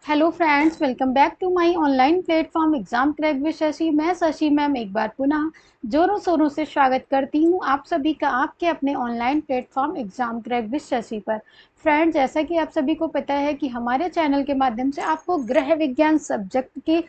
Hello friends, welcome back to my online platform exam crack with Shashi. मैं Shashi ma'am एक बार पुनः जोरों शोरों से स्वागत करती हूं आप सभी का आपके अपने online platform exam crack with Shashi पर। फ्रेंड्स, जैसा कि आप सभी को पता है कि हमारे चैनल के माध्यम से आपको गृह विज्ञान सब्जेक्ट की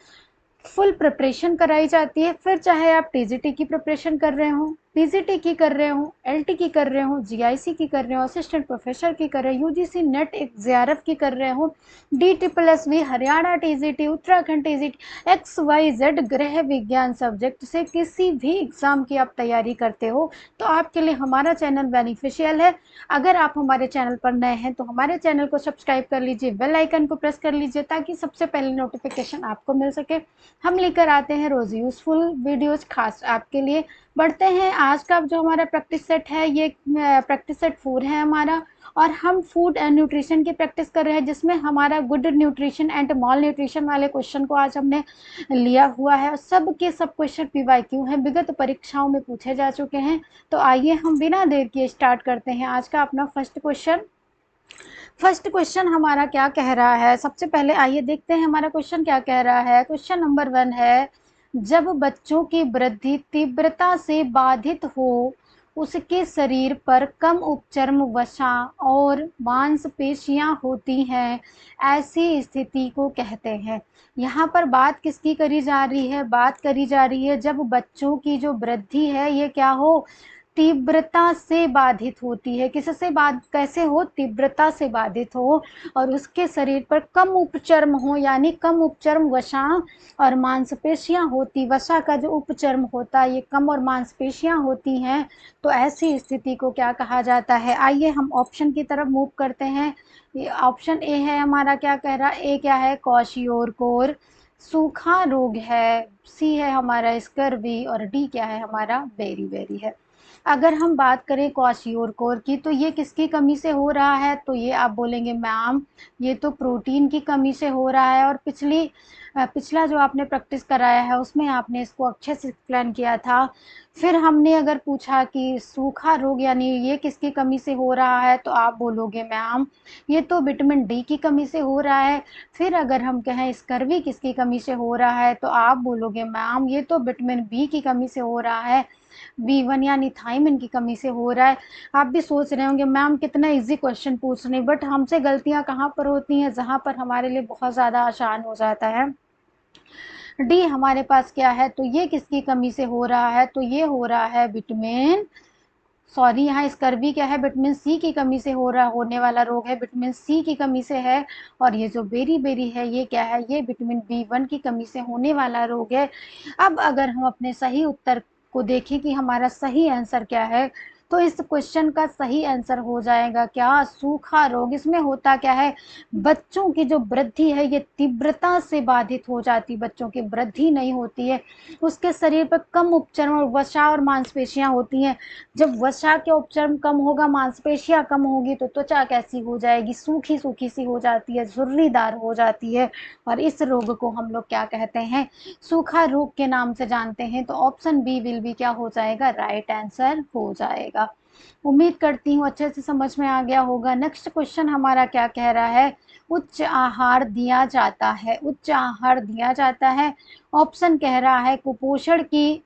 फुल प्रिपरेशन कराई जाती है। फिर चाहे आप टीजीटी की प्रिपरेशन कर रहे हो, पीजीटी की कर रहे हो, एलटी की कर रहे हो, जीआईसी की कर रहे हो, असिस्टेंट प्रोफेसर की कर रहे हो, यूजीसी नेट जेआरएफ की कर रहे हो, DSSB Haryana TGT, Uttarakhand TGT, XYZ गृह विज्ञान सब्जेक्ट से किसी भी एग्जाम की आप तैयारी करते हो तो आपके लिए हमारा चैनल बेनिफिशियल है। अगर आप हमारे चैनल पर नए हैं तो हमारे चैनल को सब्सक्राइब कर लीजिए, बेल आइकन को प्रेस कर लीजिए ताकि सबसे पहले नोटिफिकेशन आपको मिल सके। हम लेकर आते हैं रोज यूजफुल वीडियोस खास आपके लिए। बढ़ते हैं, आज का जो हमारा प्रैक्टिस सेट है ये प्रैक्टिस सेट 4 है हमारा, और हम फूड एंड न्यूट्रिशन की प्रैक्टिस कर रहे हैं जिसमें हमारा good nutrition and mall nutrition वाले क्वेश्चन को आज हमने लिया हुआ है। और सब के सब क्वेश्चन पीवाईक्यू हैं, विगत परीक्षाओं में पूछे जा चुके हैं। तो आइए हम बिना देर किए स्टार्ट करते हैं आज का अपना फर्स्ट क्वेश्चन हमारा क्या कह रहा है। सबसे पहले आइए देखते हैं हमारा क्वेश्चन क्या कह रहा है। क्वेश्चन नंबर 1 है, जब बच्चों की वृद्धि तीव्रता से बाधित हो, उसके शरीर पर कम उपचर्म वसा और मांसपेशियां होती हैं, ऐसी स्थिति को कहते हैं। यहाँ पर बात किसकी करी जा रही है? बात करी जा रही है जब बच्चों की जो वृद्धि है ये क्या हो, तीव्रता से बाधित होती है। किससे बाध कैसे हो? तीव्रता से बाधित हो, और उसके शरीर पर कम उपचर्म हो, यानी कम उपचर्म वसा और मांसपेशियां होती। वसा का जो उपचर्म होता है ये कम और मांसपेशियां होती हैं, तो ऐसी स्थिति को क्या कहा जाता है? आइए हम ऑप्शन की तरफ मूव करते हैं। ये ऑप्शन ए है हमारा, क्या कह रहा है? ए क्या है? क्वाशियोरकोर सूखा रोग है। सी है हमारा स्कर्वी, और डी क्या है हमारा? बेरी बेरी है। अगर हम बात करें क्वाशियोरकोर की तो ये किसकी कमी से हो रहा है? तो ये आप बोलेंगे मैम ये तो प्रोटीन की कमी से हो रहा है, और पिछला जो आपने प्रैक्टिस कराया है उसमें आपने इसको अच्छे से एक्सप्लेन किया था। फिर हमने अगर पूछा कि सूखा रोग यानी ये किसकी कमी से हो रहा है, तो आप बोलोगे मैम ये तो विटामिन डी की कमी से हो रहा है। फिर अगर हम कहें स्कर्वी किसकी कमी से हो रहा है, तो आप बोलोगे मैम ये तो विटामिन बी की कमी से हो रहा है, B1 यानी थायमिन की कमी से हो रहा है। आप भी सोच रहे होंगे मैम कितना इजी क्वेश्चन पूछ रहे हैं, बट हमसे गलतियां कहाँ पर होती हैं? जहाँ पर हमारे लिए बहुत ज़्यादा आसान हो जाता है। डी हमारे पास क्या है? तो ये किसकी कमी से हो रहा है? तो ये हो रहा है विटामिन, सॉरी यहाँ स्कर्वी क्या है? विटामिन सी की कमी से होने वाला रोग है, विटामिन सी की कमी से है। और ये जो बेरी बेरी है ये क्या है? ये विटामिन B1 की कमी से होने वाला रोग है। अब अगर हम अपने सही उत्तर को देखें कि हमारा सही आंसर क्या है, तो इस क्वेश्चन का सही आंसर हो जाएगा क्या? सूखा रोग। इसमें होता क्या है, बच्चों की जो वृद्धि है ये तीव्रता से बाधित हो जाती, बच्चों की वृद्धि नहीं होती है, उसके शरीर पर कम उपचर्म और वसा और मांसपेशियां होती हैं। जब वसा के उपचर्म कम होगा, मांसपेशियां कम होगी, तो त्वचा कैसी हो जाएगी? सूखी सूखी सी हो जाती है, झुर्रीदार हो जाती है, और इस रोग को हम लोग क्या कहते हैं? सूखा रोग के नाम से जानते हैं। तो ऑप्शन बी विल बी क्या हो जाएगा? राइट आंसर हो जाएगा। उम्मीद करती हूँ अच्छे से समझ में आ गया होगा। नेक्स्ट क्वेश्चन हमारा क्या कह रहा है? उच्च आहार दिया जाता है, उच्च आहार दिया जाता है। ऑप्शन कह रहा है कुपोषण की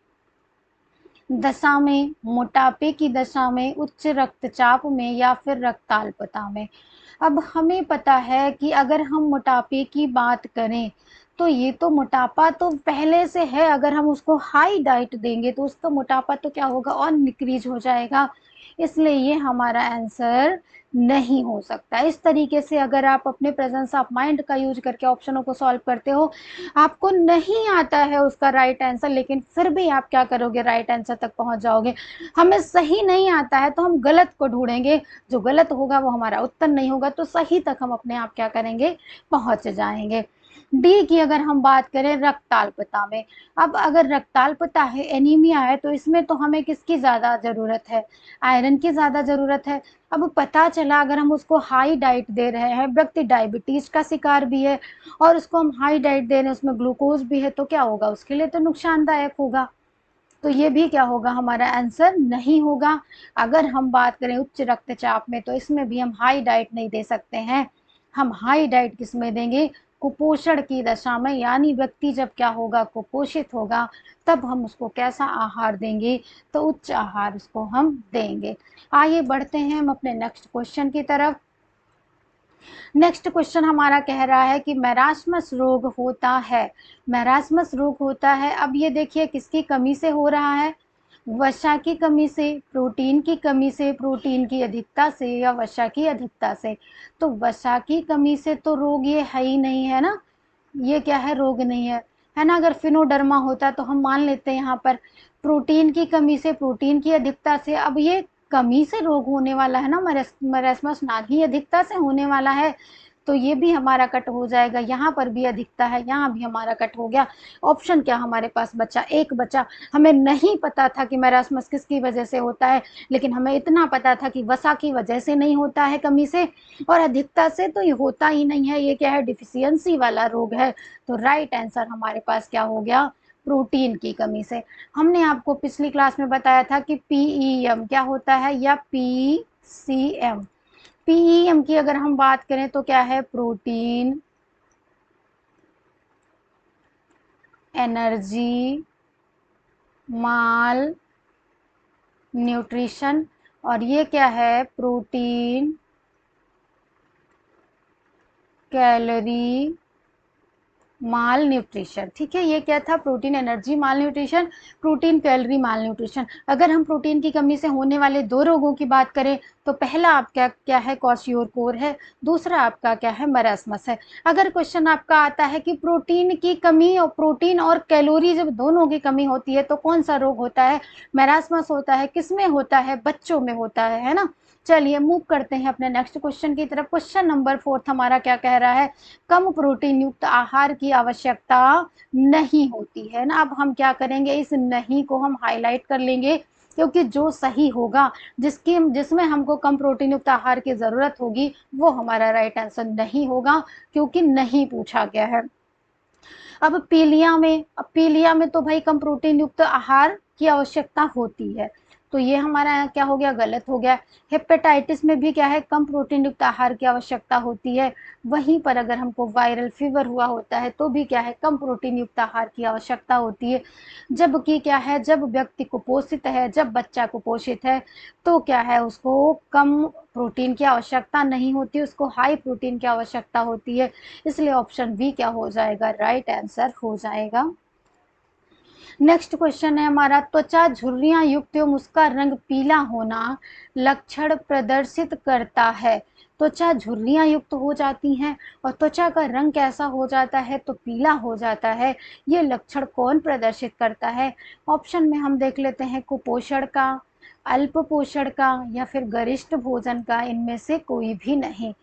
दशा में, मोटापे की दशा में, उच्च रक्तचाप में, या फिर रक्ताल्पता में। अब हमें पता है कि अगर हम मोटापे की बात करें तो ये तो मोटापा तो पहले से है, अगर हम उसको हाई डाइट देंगे तो उसका मोटापा तो क्या होगा? और निक्रीज हो जाएगा। इसलिए ये हमारा आंसर नहीं हो सकता। इस तरीके से अगर आप अपने प्रेजेंस ऑफ माइंड का यूज करके ऑप्शनों को सॉल्व करते हो, आपको नहीं आता है उसका राइट आंसर, लेकिन फिर भी आप क्या करोगे? राइट आंसर तक पहुंच जाओगे। हमें सही नहीं आता है तो हम गलत को ढूंढेंगे, जो गलत होगा वो हमारा उत्तर नहीं होगा, तो सही तक हम अपने आप क्या करेंगे? पहुंच जाएंगे। डी की अगर हम बात करें रक्ताल्पता में, अब अगर रक्ताल्पता है, एनीमिया है, तो इसमें तो हमें किसकी ज्यादा जरूरत है? आयरन की ज्यादा जरूरत है। अब पता चला अगर हम उसको हाई डाइट दे रहे हैं, व्यक्ति डायबिटीज का शिकार भी है और उसको हम हाई डाइट दे रहे हैं, उसमें ग्लूकोज भी है, तो क्या होगा? उसके लिए तो नुकसानदायक होगा। तो ये भी क्या होगा? हमारा आंसर नहीं होगा। अगर हम बात करें उच्च रक्तचाप में, तो इसमें भी हम हाई डाइट नहीं दे सकते हैं। हम हाई डाइट किस में देंगे? कुपोषण की दशा में, यानी व्यक्ति जब क्या होगा, कुपोषित होगा, तब हम उसको कैसा आहार देंगे, तो उच्च आहार उसको हम देंगे। आइए बढ़ते हैं हम अपने नेक्स्ट क्वेश्चन की तरफ। नेक्स्ट क्वेश्चन हमारा कह रहा है कि मैरास्मस रोग होता है, मैरास्मस रोग होता है, अब ये देखिए किसकी कमी से हो रहा है, वसा की कमी से, प्रोटीन की कमी से, प्रोटीन की अधिकता से, या वसा की अधिकता से। तो वसा की कमी से तो रोग ये है ही नहीं, है ना, ये क्या है, रोग नहीं है ना। अगर फिनोडर्मा होता तो हम मान लेते हैं यहाँ पर प्रोटीन की कमी से, प्रोटीन की अधिकता से, अब ये कमी से रोग होने वाला है ना, मरेस्मस ना ही अधिकता से होने वाला है, तो ये भी हमारा कट हो जाएगा। यहाँ पर भी अधिकता है, यहाँ भी हमारा कट हो गया। ऑप्शन क्या हमारे पास बचा, एक बचा। हमें नहीं पता था कि मैरास्मस किसकी वजह से होता है, लेकिन हमें इतना पता था कि वसा की वजह से नहीं होता है, कमी से, और अधिकता से तो ये होता ही नहीं है, ये क्या है, डिफिशियंसी वाला रोग है। तो राइट आंसर हमारे पास क्या हो गया, प्रोटीन की कमी से। हमने आपको पिछली क्लास में बताया था कि पीईएम क्या होता है, या पीसीएम। पीईएम की अगर हम बात करें तो क्या है, प्रोटीन एनर्जी माल न्यूट्रिशन, और ये क्या है, प्रोटीन कैलोरी माल न्यूट्रिशन। ठीक है, ये क्या था, प्रोटीन एनर्जी माल न्यूट्रिशन, प्रोटीन कैलोरी माल न्यूट्रिशन। अगर हम प्रोटीन की कमी से होने वाले दो रोगों की बात करें तो पहला आपका क्या है, क्वाशियोरकोर है, दूसरा आपका क्या है, मरास्मस है। अगर क्वेश्चन आपका आता है कि प्रोटीन की कमी और प्रोटीन और कैलोरी जब दोनों की कमी होती है तो कौन सा रोग होता है, मरास्मस होता है, किसमें होता है, बच्चों में होता है ना। चलिए मूव करते हैं अपने नेक्स्ट क्वेश्चन की तरफ। क्वेश्चन नंबर 4 हमारा क्या कह रहा है, कम प्रोटीन युक्त आहार की आवश्यकता नहीं होती है ना। अब हम क्या करेंगे, इस नहीं को हम हाईलाइट कर लेंगे, क्योंकि जो सही होगा, जिसमें हमको कम प्रोटीन युक्त आहार की जरूरत होगी, वो हमारा राइट आंसर नहीं होगा, क्योंकि नहीं पूछा गया है। अब पीलिया में तो भाई कम प्रोटीन युक्त आहार की आवश्यकता होती है, तो ये हमारा क्या हो गया, गलत हो गया। हेपेटाइटिस में भी क्या है, कम प्रोटीन युक्त आहार की आवश्यकता होती है। वहीं पर अगर हमको वायरल फीवर हुआ होता है तो भी क्या है, कम प्रोटीन युक्त आहार की आवश्यकता होती है। जबकि क्या है, जब व्यक्ति कुपोषित है, जब बच्चा कुपोषित है, तो क्या है, उसको कम प्रोटीन की आवश्यकता नहीं होती, उसको हाई प्रोटीन की आवश्यकता होती है। इसलिए ऑप्शन बी क्या हो जाएगा, राइट आंसर हो जाएगा। नेक्स्ट क्वेश्चन है हमारा, त्वचा झुर्रियां युक्त एवं उसका रंग पीला होना लक्षण प्रदर्शित करता है। त्वचा झुर्रियां युक्त हो जाती हैं और त्वचा का रंग कैसा हो जाता है, तो पीला हो जाता है। ये लक्षण कौन प्रदर्शित करता है, ऑप्शन में हम देख लेते हैं, कुपोषण का, अल्प पोषण का, या फिर गरिष्ठ भोजन का, इनमें से कोई भी नहीं।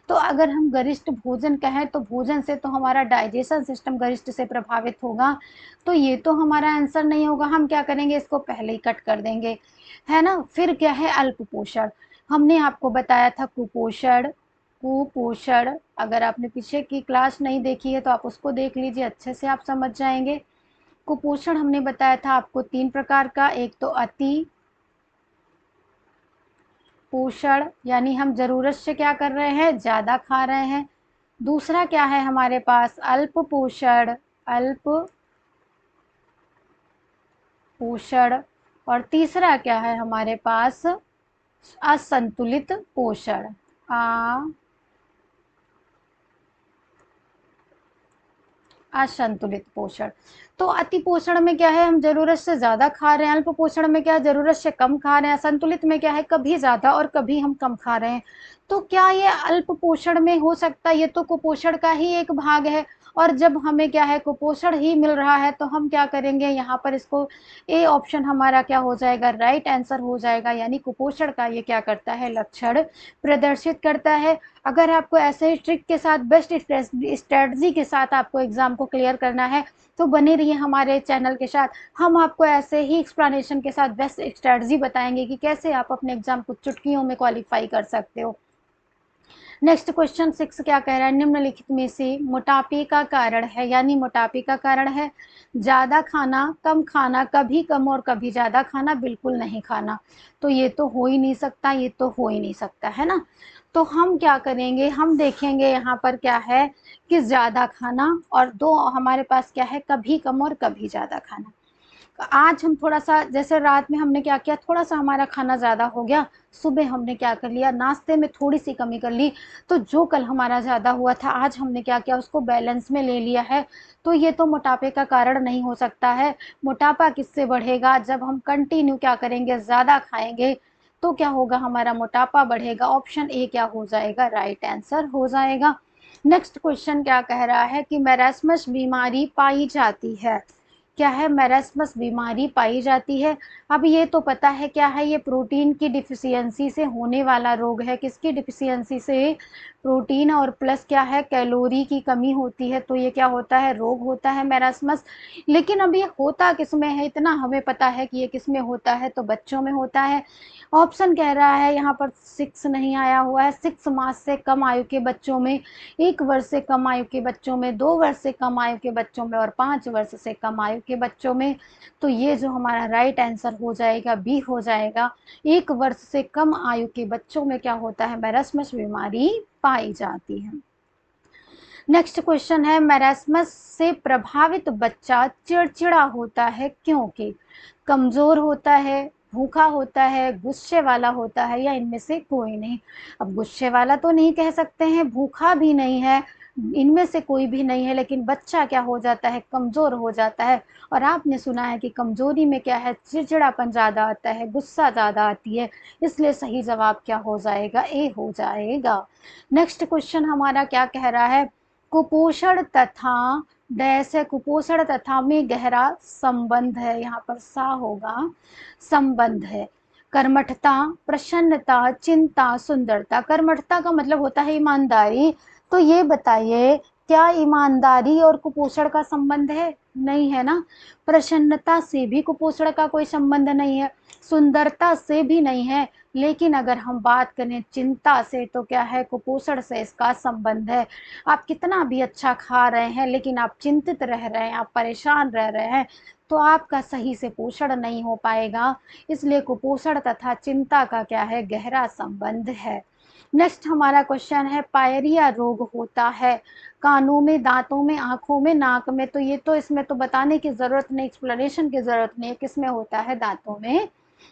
तो अगर हम गरिष्ठ भोजन कहें तो भोजन से तो हमारा डाइजेशन सिस्टम गरिष्ठ से प्रभावित होगा, तो ये तो हमारा आंसर नहीं होगा। हम क्या करेंगे, इसको पहले ही कट कर देंगे, है ना। फिर क्या है, अल्प पोषण। हमने आपको बताया था कुपोषण, कुपोषण, अगर आपने पीछे की क्लास नहीं देखी है तो आप उसको देख लीजिए, अच्छे से आप समझ जाएंगे। कुपोषण हमने बताया था आपको 3 प्रकार का, एक तो अति पोषण, यानी हम जरूरत से क्या कर रहे हैं, ज्यादा खा रहे हैं। दूसरा क्या है हमारे पास, अल्प पोषण, अल्प पोषण। और तीसरा क्या है हमारे पास, असंतुलित पोषण, असंतुलित पोषण। तो अति पोषण में क्या है, हम जरूरत से ज्यादा खा रहे हैं, अल्प पोषण में क्या है, जरूरत से कम खा रहे हैं, असंतुलित में क्या है, कभी ज्यादा और कभी हम कम खा रहे हैं। तो क्या ये अल्प पोषण में हो सकता है, ये तो कुपोषण का ही एक भाग है। और जब हमें क्या है, कुपोषण ही मिल रहा है, तो हम क्या करेंगे, यहाँ पर इसको ए ऑप्शन हमारा क्या हो जाएगा, राइट आंसर हो जाएगा। यानी कुपोषण का ये क्या करता है, लक्षण प्रदर्शित करता है। अगर आपको ऐसे ही ट्रिक के साथ, बेस्ट स्ट्रेटजी के साथ आपको एग्जाम को क्लियर करना है तो बने रहिए हमारे चैनल के साथ। हम आपको ऐसे ही एक्सप्लेनेशन के साथ बेस्ट स्ट्रेटजी बताएंगे कि कैसे आप अपने एग्जाम को चुटकियों में क्वालिफाई कर सकते हो। नेक्स्ट क्वेश्चन 6 क्या कह रहा है, निम्नलिखित में से मोटापे का कारण है, यानी मोटापे का कारण है ज्यादा खाना, कम खाना, कभी कम और कभी ज्यादा खाना, बिल्कुल नहीं खाना। तो ये तो हो ही नहीं सकता, ये तो हो ही नहीं सकता, है ना। तो हम क्या करेंगे, हम देखेंगे यहाँ पर क्या है कि ज्यादा खाना, और दो हमारे पास क्या है, कभी कम और कभी ज्यादा खाना। आज हम थोड़ा सा, जैसे रात में हमने क्या किया, थोड़ा सा हमारा खाना ज़्यादा हो गया, सुबह हमने क्या कर लिया, नाश्ते में थोड़ी सी कमी कर ली, तो जो कल हमारा ज़्यादा हुआ था आज हमने क्या किया, उसको बैलेंस में ले लिया है। तो ये तो मोटापे का कारण नहीं हो सकता है। मोटापा किससे बढ़ेगा, जब हम कंटिन्यू क्या करेंगे, ज़्यादा खाएंगे, तो क्या होगा, हमारा मोटापा बढ़ेगा। ऑप्शन ए क्या हो जाएगा, राइट आंसर हो जाएगा। नेक्स्ट क्वेश्चन क्या कह रहा है कि मैरास्मस बीमारी पाई जाती है, क्या है, मैरास्मस बीमारी पाई जाती है। अब ये तो पता है क्या है, ये प्रोटीन की डिफिशियंसी से होने वाला रोग है। किसकी डिफिशियंसी से, प्रोटीन और प्लस क्या है, कैलोरी की कमी होती है, तो ये क्या होता है, रोग होता है मैरास्मस। लेकिन अब ये होता किसमें है, इतना हमें पता है कि ये किसमें होता है, तो बच्चों में होता है। ऑप्शन कह रहा है यहाँ पर 6 नहीं आया हुआ है, 6 मास से कम आयु के बच्चों में, 1 वर्ष से कम आयु के बच्चों में, 2 वर्ष से कम आयु के बच्चों में और 5 वर्ष से कम आयु के बच्चों में। तो ये जो हमारा राइट आंसर हो जाएगा, बी हो जाएगा। 1 वर्ष से कम आयु के बच्चों में क्या होता है, मैरास्मस बीमारी पाई जाती है। नेक्स्ट क्वेश्चन है, मैरास्मस से प्रभावित बच्चा चिड़चिड़ा होता है क्योंकि, कमजोर होता है, भूखा होता है, गुस्से वाला होता है, या इनमें से कोई नहीं। अब गुस्से वाला तो नहीं कह सकते हैं, भूखा भी नहीं है, इनमें से कोई भी नहीं है, लेकिन बच्चा क्या हो जाता है, कमजोर हो जाता है। और आपने सुना है कि कमजोरी में क्या है, चिड़चिड़ापन ज्यादा आता है, गुस्सा ज्यादा आती है, इसलिए सही जवाब क्या हो जाएगा, ए हो जाएगा। नेक्स्ट क्वेश्चन हमारा क्या कह रहा है, कुपोषण तथा डैश है, कुपोषण तथा में गहरा संबंध है, यहाँ पर सा होगा, संबंध है। कर्मठता, प्रसन्नता, चिंता, सुंदरता। कर्मठता का मतलब होता है ईमानदारी, तो ये बताइए क्या ईमानदारी और कुपोषण का संबंध है, नहीं है ना। प्रसन्नता से भी कुपोषण का कोई संबंध नहीं है, सुंदरता से भी नहीं है, लेकिन अगर हम बात करें चिंता से, तो क्या है, कुपोषण से इसका संबंध है। आप कितना भी अच्छा खा रहे हैं, लेकिन आप चिंतित रह रहे हैं, आप परेशान रह रहे हैं, तो आपका सही से पोषण नहीं हो पाएगा। इसलिए कुपोषण तथा चिंता का क्या है, गहरा संबंध है। नेक्स्ट हमारा क्वेश्चन है, पायरिया रोग होता है कानों में, दांतों में, आंखों में, नाक में। तो ये तो इसमें तो बताने की जरूरत नहीं, एक्सप्लेनेशन की जरूरत नहीं, किसमें होता है, दांतों में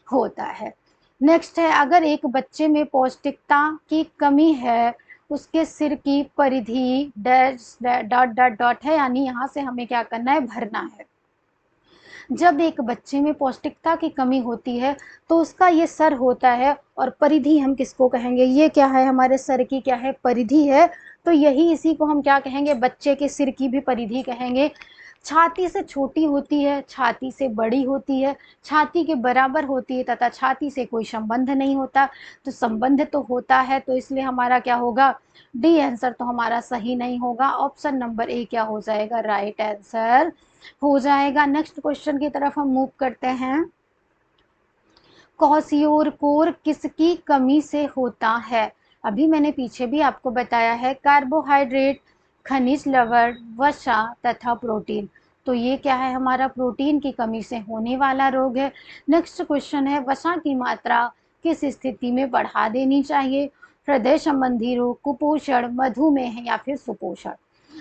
होता है। नेक्स्ट है, अगर एक बच्चे में पौष्टिकता की कमी है, उसके सिर की परिधि डैश डॉट डॉट डॉट है, यानी यहाँ से हमें क्या करना है, भरना है। जब एक बच्चे में पौष्टिकता की कमी होती है, तो उसका ये सर होता है, और परिधि हम किसको कहेंगे, ये क्या है, हमारे सर की क्या है, परिधि है। तो यही इसी को हम क्या कहेंगे, बच्चे के सिर की भी परिधि कहेंगे। छाती से छोटी होती है, छाती से बड़ी होती है, छाती के बराबर होती है, तथा छाती से कोई संबंध नहीं होता। तो संबंध तो होता है, तो इसलिए हमारा क्या होगा, डी आंसर तो हमारा सही नहीं होगा। ऑप्शन नंबर ए क्या हो जाएगा, राइट आंसर हो जाएगा। नेक्स्ट क्वेश्चन की तरफ हम मूव करते हैं। क्वासियोरकोर किसकी कमी से होता है, अभी मैंने पीछे भी आपको बताया है, कार्बोहाइड्रेट, खनिज लवण, वसा तथा प्रोटीन। तो ये क्या है, हमारा प्रोटीन की कमी से होने वाला रोग है। नेक्स्ट क्वेश्चन है, वसा की मात्रा किस स्थिति में बढ़ा देनी चाहिए, हृदय संबंधी रोग, कुपोषण, मधुमेह या फिर सुपोषण।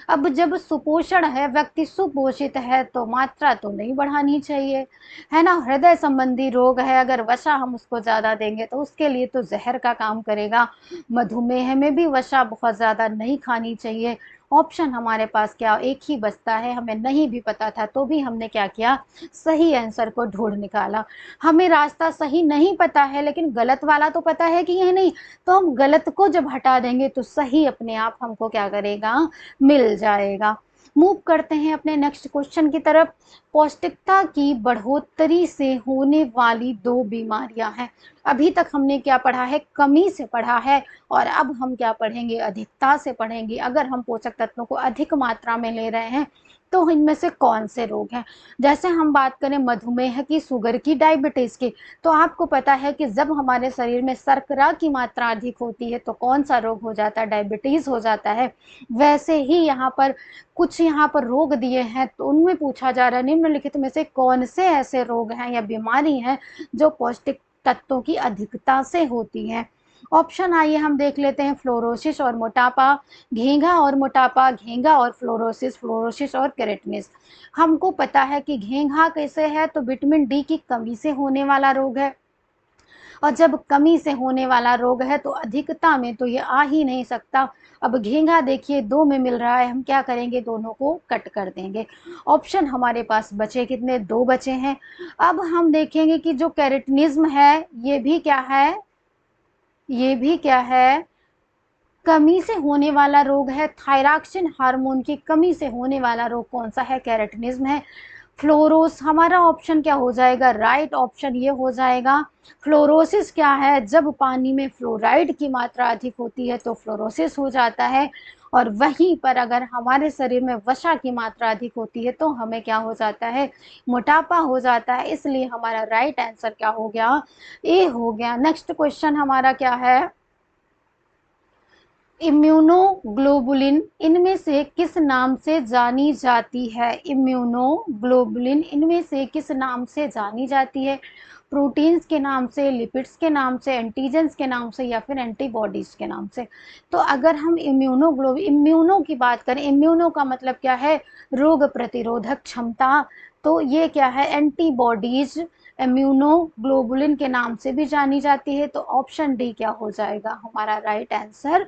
अब जब सुपोषण है, व्यक्ति सुपोषित है, तो मात्रा तो नहीं बढ़ानी चाहिए, है ना। हृदय संबंधी रोग है, अगर वसा हम उसको ज्यादा देंगे तो उसके लिए तो जहर का काम करेगा। मधुमेह में भी वसा बहुत ज्यादा नहीं खानी चाहिए। ऑप्शन हमारे पास क्या एक ही बचता है, हमें नहीं भी पता था तो भी हमने क्या किया, सही आंसर को ढूंढ निकाला। हमें रास्ता सही नहीं पता है, लेकिन गलत वाला तो पता है कि ये नहीं, तो हम गलत को जब हटा देंगे तो सही अपने आप हमको क्या करेगा, मिल जाएगा। मूव करते हैं अपने नेक्स्ट क्वेश्चन की तरफ। पौष्टिकता की बढ़ोतरी से होने वाली दो बीमारियां हैं। अभी तक हमने क्या पढ़ा है, कमी से पढ़ा है, और अब हम क्या पढ़ेंगे, अधिकता से पढ़ेंगे। अगर हम पोषक तत्वों को अधिक मात्रा में ले रहे हैं तो इनमें से कौन से रोग हैं। जैसे हम बात करें मधुमेह की, शुगर की, डायबिटीज की, तो आपको पता है कि जब हमारे शरीर में शर्करा की मात्रा अधिक होती है तो कौन सा रोग हो जाता है, डायबिटीज हो जाता है। वैसे ही यहाँ पर कुछ यहाँ पर रोग दिए हैं, तो उनमें पूछा जा रहा है निम्नलिखित में से कौन से ऐसे रोग हैं या बीमारी हैं जो पौष्टिक तत्वों की अधिकता से होती है। ऑप्शन आइए हम देख लेते हैं, फ्लोरोसिस और मोटापा, घेंघा और मोटापा, घेंघा और फ्लोरोसिस, फ्लोरोसिस और केरेटिनिस। हमको पता है कि घेंघा कैसे है, तो विटामिन डी की कमी से होने वाला रोग है, और जब कमी से होने वाला रोग है तो अधिकता में तो ये आ ही नहीं सकता। अब घेंघा देखिए 2 में मिल रहा है, हम क्या करेंगे, दोनों को कट कर देंगे। ऑप्शन हमारे पास बचे कितने, 2 बचे हैं। अब हम देखेंगे कि जो कैरेटिनिज्म है ये भी क्या है, ये भी क्या है, कमी से होने वाला रोग है। थायरॉक्सिन हार्मोन की कमी से होने वाला रोग कौन सा है, कैरेटिनिज्म है। फ्लोरोस हमारा ऑप्शन क्या हो जाएगा, राइट ऑप्शन ये हो जाएगा। फ्लोरोसिस क्या है, जब पानी में फ्लोराइड की मात्रा अधिक होती है तो फ्लोरोसिस हो जाता है, और वहीं पर अगर हमारे शरीर में वसा की मात्रा अधिक होती है तो हमें क्या हो जाता है, मोटापा हो जाता है। इसलिए हमारा राइट आंसर क्या हो गया, ए हो गया। नेक्स्ट क्वेश्चन हमारा क्या है, इम्यूनोग्लोबुलिन इनमें से किस नाम से जानी जाती है, इम्यूनोग्लोबुलिन इनमें से किस नाम से जानी जाती है, प्रोटीन्स के नाम से, लिपिड्स के नाम से, एंटीजेंस के नाम से, या फिर एंटीबॉडीज के नाम से। तो अगर हम इम्यूनो की बात करें, इम्यूनो का मतलब क्या है, रोग प्रतिरोधक क्षमता, तो ये क्या है, एंटीबॉडीज इम्यूनोग्लोबुलिन के नाम से भी जानी जाती है। तो ऑप्शन डी क्या हो जाएगा, हमारा राइट आंसर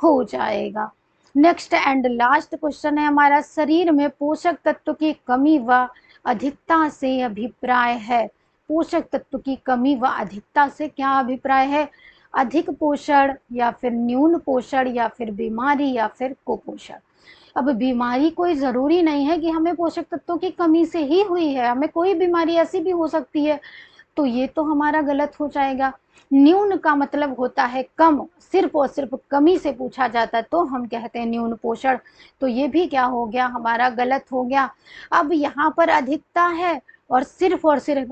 हो जाएगा। नेक्स्ट एंड लास्ट क्वेश्चन है हमारा, शरीर में पोषक तत्व की कमी व अधिकता से अभिप्राय है। पोषक तत्व की कमी व अधिकता से क्या अभिप्राय है, अधिक पोषण या फिर न्यून पोषण या फिर बीमारी या फिर कुपोषण। अब बीमारी कोई जरूरी नहीं है कि हमें पोषक तत्वों की कमी से ही हुई है, हमें कोई बीमारी ऐसी भी हो सकती है, तो ये तो हमारा गलत हो जाएगा। न्यून का मतलब होता है कम, सिर्फ और सिर्फ कमी से पूछा जाता है तो हम कहते हैं न्यून पोषण, तो ये भी क्या हो गया, हमारा गलत हो गया। अब यहाँ पर अधिकता है और सिर्फ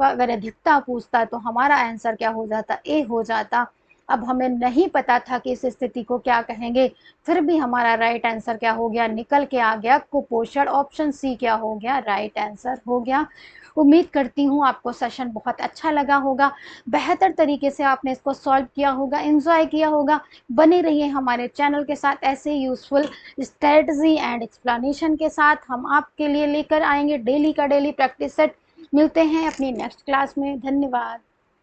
अगर अधिकता पूछता तो हमारा आंसर क्या हो जाता, ए हो जाता। अब हमें नहीं पता था कि इस स्थिति को क्या कहेंगे, फिर भी हमारा राइट आंसर क्या हो गया, निकल के आ गया कुपोषण। ऑप्शन सी क्या हो गया, राइट आंसर हो गया। उम्मीद करती हूँ आपको सेशन बहुत अच्छा लगा होगा, बेहतर तरीके से आपने इसको सॉल्व किया होगा, एंजॉय किया होगा। बने रहिए हमारे चैनल के साथ, ऐसे यूजफुल स्ट्रेटजी एंड एक्सप्लेनेशन के साथ हम आपके लिए लेकर आएंगे डेली का डेली प्रैक्टिस सेट। मिलते हैं अपनी नेक्स्ट क्लास में, धन्यवाद।